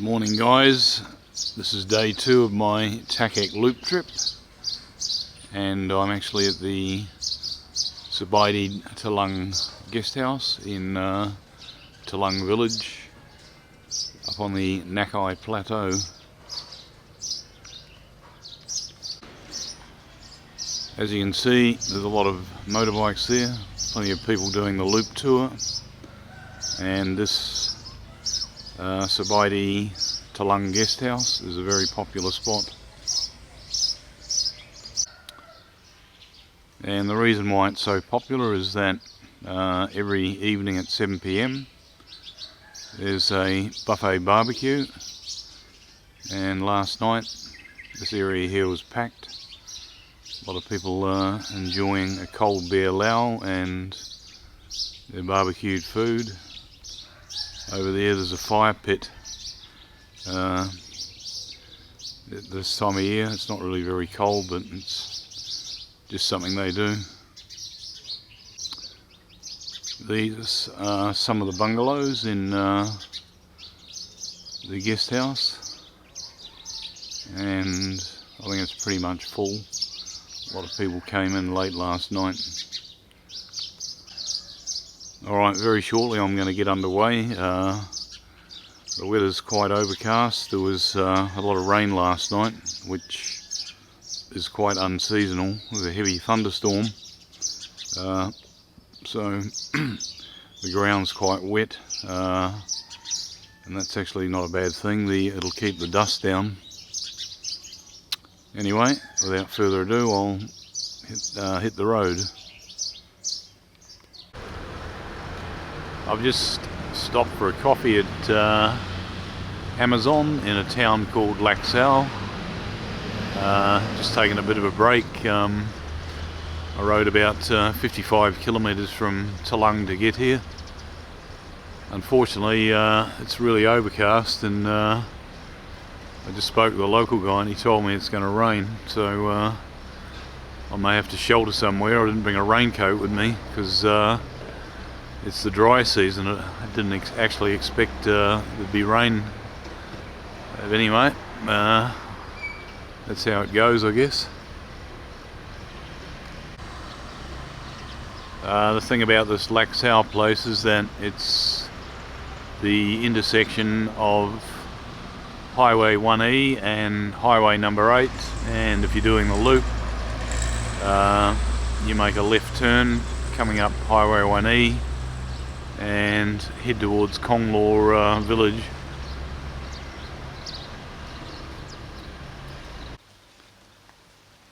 Morning guys, this is day 2 of my Thakhek Loop trip, and I'm actually at the Thalang guest house in Thalang village up on the Nakai plateau. As you can see, there's a lot of motorbikes there, plenty of people doing the loop tour, and this Thalang guest house is a very popular spot. And the reason why it's so popular is that every evening at 7 PM there's a buffet barbecue, and last night this area here was packed. A lot of people enjoying a cold beer lao and their barbecued food. Over there's a fire pit. This time of year it's not really very cold, but it's just something they do. These are some of the bungalows in the guest house, and I think it's pretty much full. A lot of people came in late last night. Alright, very shortly I'm going to get underway. The weather's quite overcast. There was a lot of rain last night, which is quite unseasonal, with a heavy thunderstorm. So the ground's quite wet, and that's actually not a bad thing. It'll keep the dust down. Anyway, without further ado, I'll hit the road. I've just stopped for a coffee at Amazon in a town called Lak Sao. Just taking a bit of a break. I rode about 55 kilometres from Thalang to get here. Unfortunately, it's really overcast, and I just spoke to the local guy and he told me it's going to rain, so I may have to shelter somewhere. I didn't bring a raincoat with me because it's the dry season. I didn't actually expect there'd be rain. But anyway, that's how it goes, I guess. The thing about this Lak Sao place is that it's the intersection of Highway 1E and Highway number 8, and if you're doing the loop, you make a left turn coming up Highway 1E and head towards Konglor village.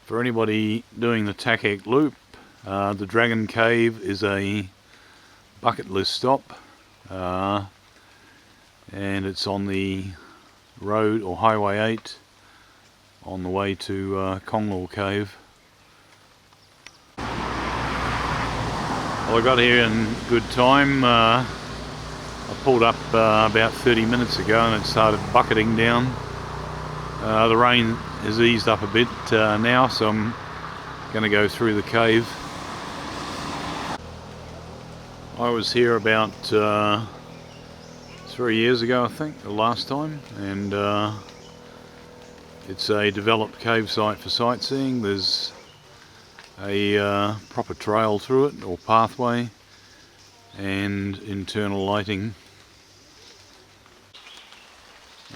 For anybody doing the Thakhek Loop, the Dragon Cave is a bucket list stop, and it's on the road, or Highway 8, on the way to Konglor Cave. Well, I got here in good time. I pulled up about 30 minutes ago and it started bucketing down. The rain has eased up a bit now, so I'm going to go through the cave. I was here about 3 years ago, I think, the last time, and it's a developed cave site for sightseeing. There's a proper trail through it, or pathway, and internal lighting.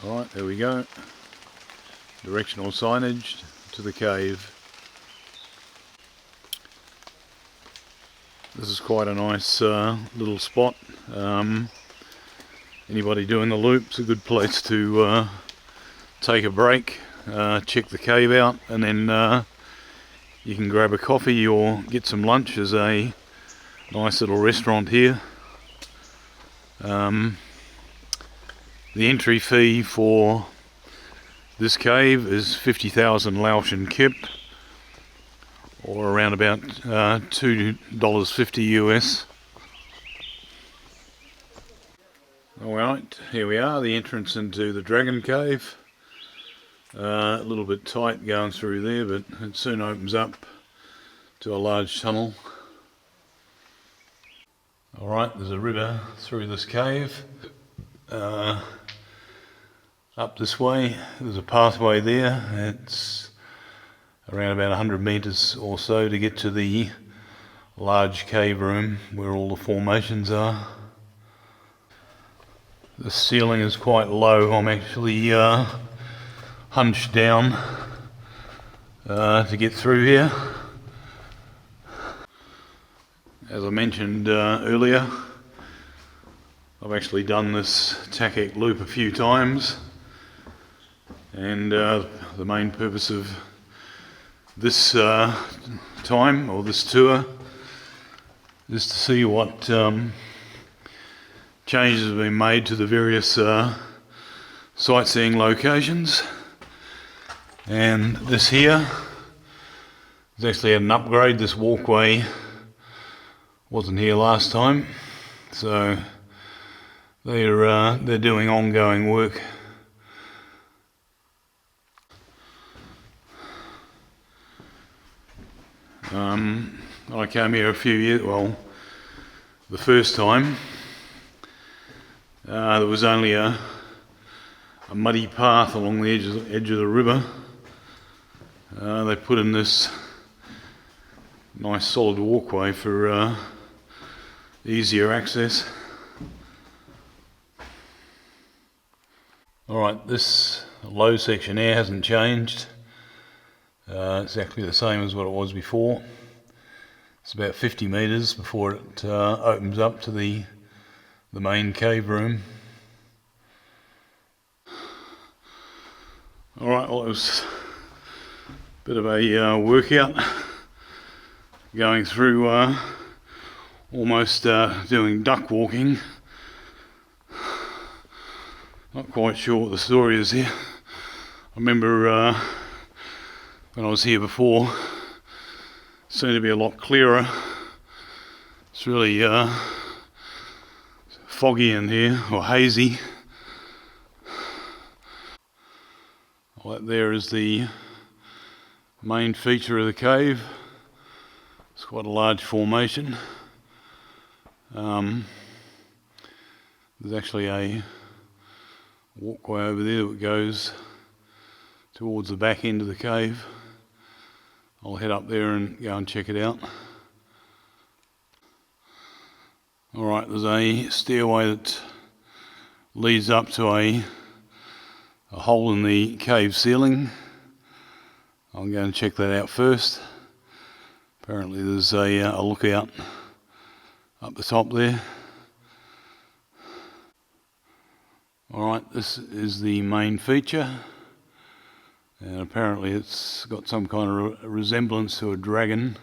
Alright, there we go. Directional signage to the cave. This is quite a nice little spot. Anybody doing the loop's a good place to take a break, check the cave out, and then you can grab a coffee or get some lunch. There's a nice little restaurant here. The entry fee for this cave is 50,000 Laotian kip, or around about $2.50 US. Alright, here we are, the entrance into the Dragon Cave. A little bit tight going through there, but it soon opens up to a large tunnel. Alright, there's a river through this cave. Up this way, there's a pathway there. It's around about 100 metres or so to get to the large cave room where all the formations are. The ceiling is quite low. I'm actually hunched down to get through here. As I mentioned earlier, I've actually done this Thakhek Loop a few times, and the main purpose of this time, or this tour, is to see what changes have been made to the various sightseeing locations. And this here has actually had an upgrade. This walkway wasn't here last time, so they're doing ongoing work. I came here a few years, well, the first time, there was only a muddy path along the edge of the river. They put in this nice solid walkway for easier access. Alright, this low section here hasn't changed. Exactly the same as what it was before. It's about 50 metres before it opens up to the main cave room. Alright, well, it was a bit of a workout going through almost doing duck walking. Not quite sure what the story is here. I remember when I was here before, it seemed to be a lot clearer. It's really foggy in here, or hazy. Well, that there is the main feature of the cave. It's quite a large formation. There's actually a walkway over there that goes towards the back end of the cave. I'll head up there and go and check it out. Alright, there's a stairway that leads up to a hole in the cave ceiling. I'm going to check that out first. Apparently there's a lookout up the top there. Alright, this is the main feature, and apparently it's got some kind of resemblance to a dragon.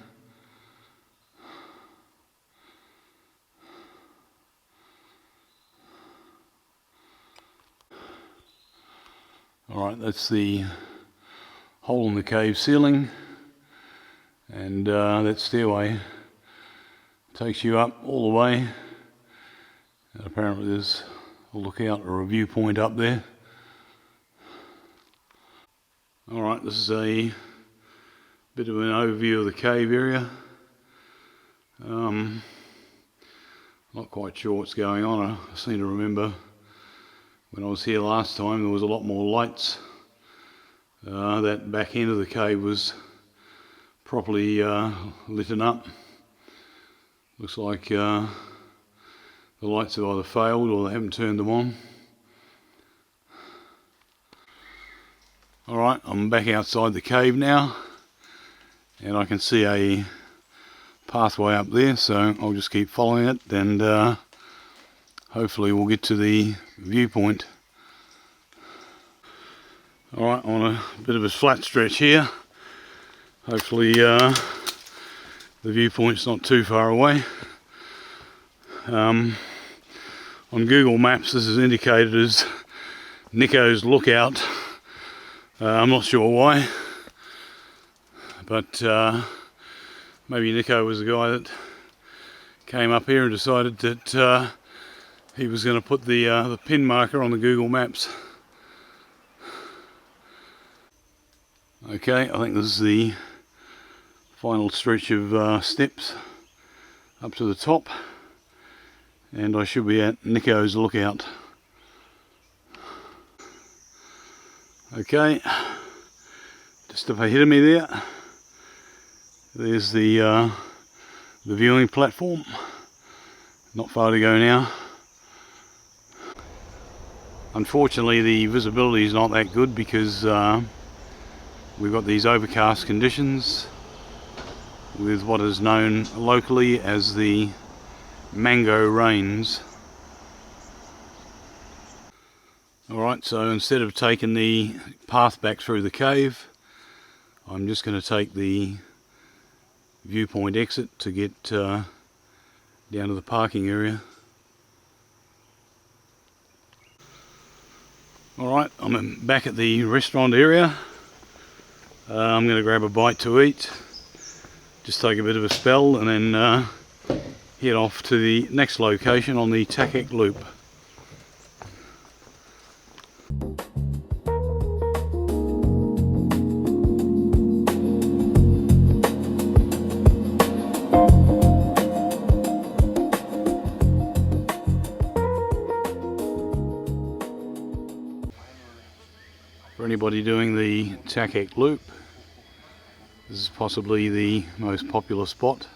Alright, that's the hole in the cave ceiling, and that stairway takes you up all the way, and apparently there's a lookout or a viewpoint up there. Alright, this is a bit of an overview of the cave area. Not quite sure what's going on. I seem to remember when I was here last time there was a lot more lights. That back end of the cave was properly lit up. Looks like the lights have either failed or they haven't turned them on. Alright, I'm back outside the cave now, and I can see a pathway up there, so I'll just keep following it, and hopefully we'll get to the viewpoint. Alright, on a bit of a flat stretch here. Hopefully the viewpoint's not too far away. On Google Maps this is indicated as Nico's Lookout. I'm not sure why, but maybe Nico was the guy that came up here and decided that he was going to put the pin marker on the Google Maps. Okay, I think this is the final stretch of steps up to the top, and I should be at Nico's Lookout. Okay, just up ahead of me there's the viewing platform. Not far to go now. Unfortunately the visibility is not that good because we've got these overcast conditions with what is known locally as the mango rains. Alright, so instead of taking the path back through the cave, I'm just going to take the viewpoint exit to get down to the parking area. Alright, I'm back at the restaurant area. I'm going to grab a bite to eat, just take a bit of a spell, and then head off to the next location on the Thakhek Loop. For anybody doing the Thakhek Loop, this is possibly the most popular spot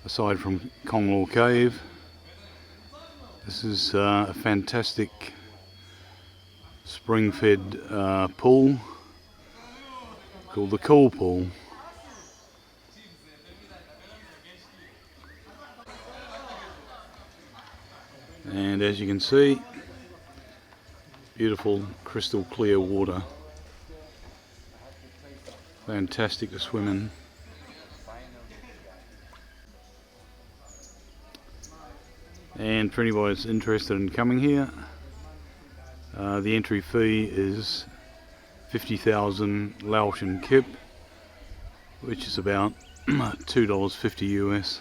aside from Konglor Cave. This is a fantastic spring-fed pool called the Cool Pool. And as you can see, beautiful crystal clear water. Fantastic to swim in. And for anybody that's interested in coming here, the entry fee is 50,000 Laotian kip, which is about $2.50 US.